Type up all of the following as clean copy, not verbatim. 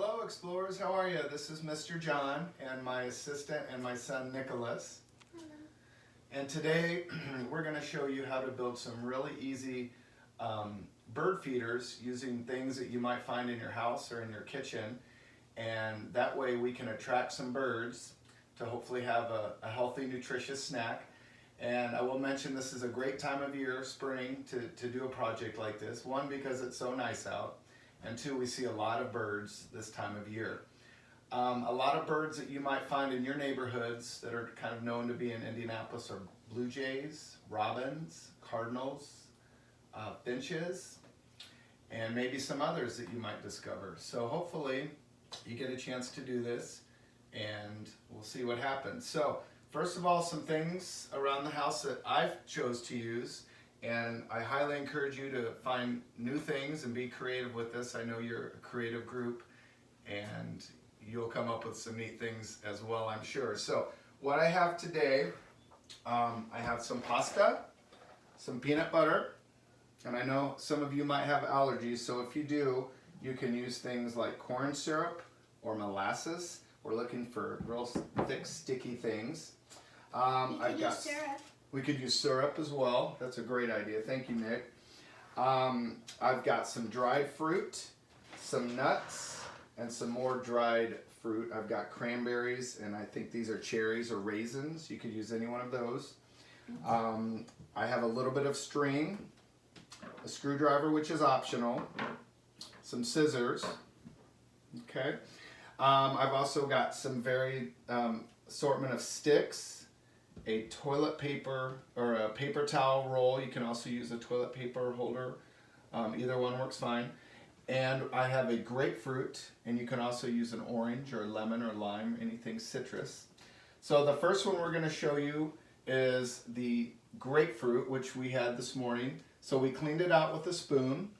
Hello explorers, how are you? This is Mr. John and my assistant and my son Nicholas. Hello. And today we're going to show you how to build some really easy bird feeders using things that you might find in your house or in your kitchen. And that way we can attract some birds to hopefully have a healthy, nutritious snack. And I will mention this is a great time of year, spring, to do a project like this. One, because it's so nice out. And two, we see a lot of birds this time of year. A lot of birds that you might find in your neighborhoods that are kind of known to be in Indianapolis are blue jays, robins, cardinals, finches, and maybe some others that you might discover. So hopefully you get a chance to do this and we'll see what happens. So first of all, some things around the house that I've chose to use. And I highly encourage you to find new things and be creative with this. I know you're a creative group and you'll come up with some neat things as well, I'm sure. So what I have today, I have some pasta, some peanut butter, and I know some of you might have allergies, so if you do, you can use things like corn syrup or molasses. We're looking for real thick, sticky things. I've got syrup. We could use syrup as well. That's a great idea. Thank you, Nick. I've got some dried fruit, some nuts, and some more dried fruit. I've got cranberries, and I think these are cherries or raisins. You could use any one of those. I have a little bit of string, a screwdriver, which is optional, some scissors. Okay. I've also got some varied assortment of sticks, a toilet paper or a paper towel roll. You can also use a toilet paper holder. Either one works fine. And I have a grapefruit, and you can also use an orange or lemon or lime, anything citrus. So the first one we're going to show you is the grapefruit, which we had this morning. So we cleaned it out with a spoon,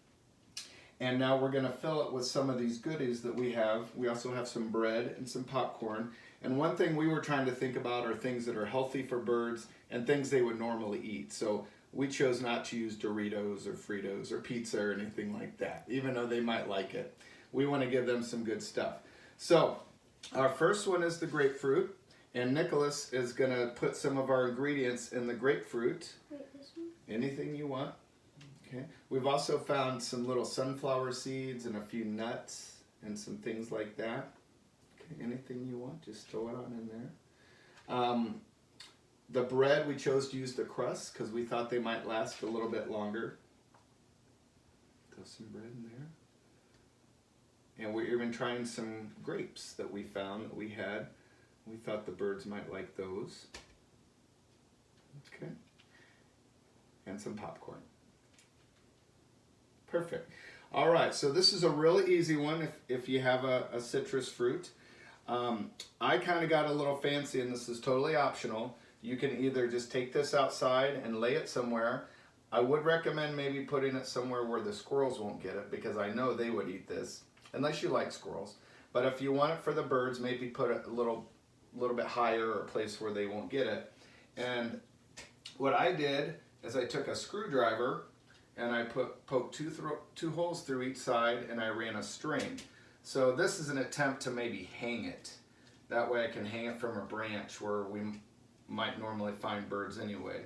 and now we're going to fill it with some of these goodies that we have. We also have some bread and some popcorn. And one thing we were trying to think about are things that are healthy for birds and things they would normally eat. So we chose not to use Doritos or Fritos or pizza or anything like that, even though they might like it. We want to give them some good stuff. So our first one is the grapefruit, and Nicholas is going to put some of our ingredients in the grapefruit. Wait, this one? Anything you want. Okay. We've also found some little sunflower seeds and a few nuts and some things like that. Anything you want, just throw it on in there. The bread, we chose to use the crust because we thought they might last a little bit longer. Throw some bread in there. And we're even trying some grapes that we found that we had. We thought the birds might like those. Okay. And some popcorn. Perfect. All right, so this is a really easy one if you have a citrus fruit. I kind of got a little fancy, and this is totally optional. You can either just take this outside and lay it somewhere. I would recommend maybe putting it somewhere where the squirrels won't get it, because I know they would eat this, unless you like squirrels. But if you want it for the birds, maybe put it a little bit higher, or a place where they won't get it. And what I did is I took a screwdriver and I poked two holes through each side, and I ran a string. So this is an attempt to maybe hang it. That way I can hang it from a branch where we might normally find birds anyway.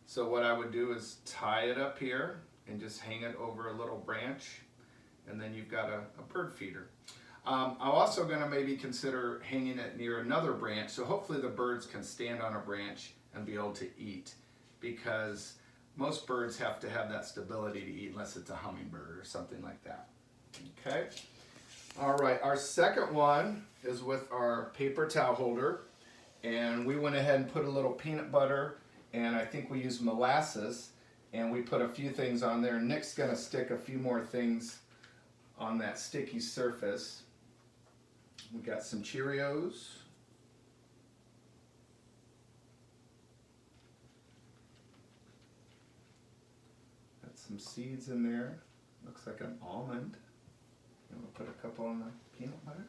So what I would do is tie it up here and just hang it over a little branch, and then you've got a bird feeder. I'm also going to maybe consider hanging it near another branch, so hopefully the birds can stand on a branch and be able to eat, because most birds have to have that stability to eat unless it's a hummingbird or something like that. Okay. All right, our second one is with our paper towel holder, and we went ahead and put a little peanut butter, and I think we used molasses, and we put a few things on there. Nick's going to stick a few more things on that sticky surface. We got some Cheerios. Got some seeds in there. Looks like an almond. And we'll put a couple on the peanut butter.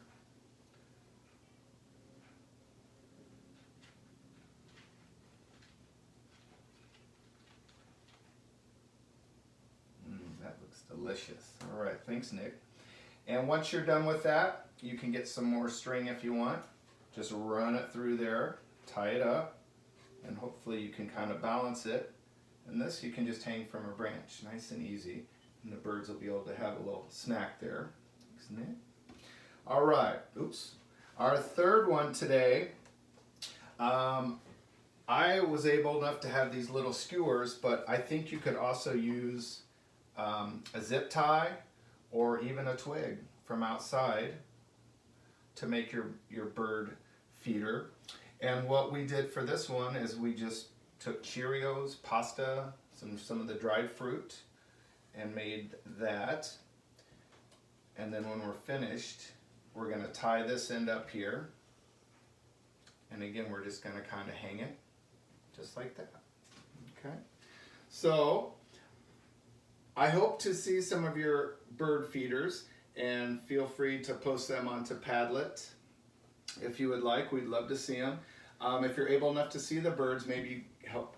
That looks delicious. All right, thanks, Nick. And once you're done with that, you can get some more string if you want. Just run it through there, tie it up, and hopefully you can kind of balance it. And this you can just hang from a branch, nice and easy. And the birds will be able to have a little snack there, isn't it? All right, oops. Our third one today, I was able enough to have these little skewers, but I think you could also use a zip tie or even a twig from outside to make your bird feeder. And what we did for this one is we just took Cheerios, pasta, some of the dried fruit, and made that. And then when we're finished, we're going to tie this end up here. And again, we're just going to kind of hang it just like that. Okay. So I hope to see some of your bird feeders, and feel free to post them onto Padlet if you would like. We'd love to see them. If you're able enough to see the birds, maybe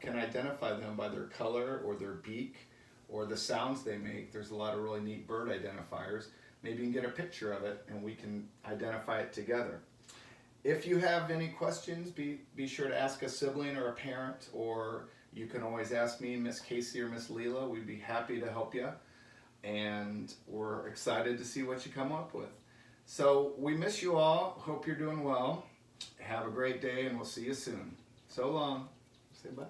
can identify them by their color or their beak or the sounds they make. There's a lot of really neat bird identifiers. Maybe you can get a picture of it and we can identify it together. If you have any questions, be sure to ask a sibling or a parent, or you can always ask me, Miss Casey or Miss Leela. We'd be happy to help you, and we're excited to see what you come up with. So we miss you all. Hope you're doing well. Have a great day, and we'll see you soon. So long. Say bye.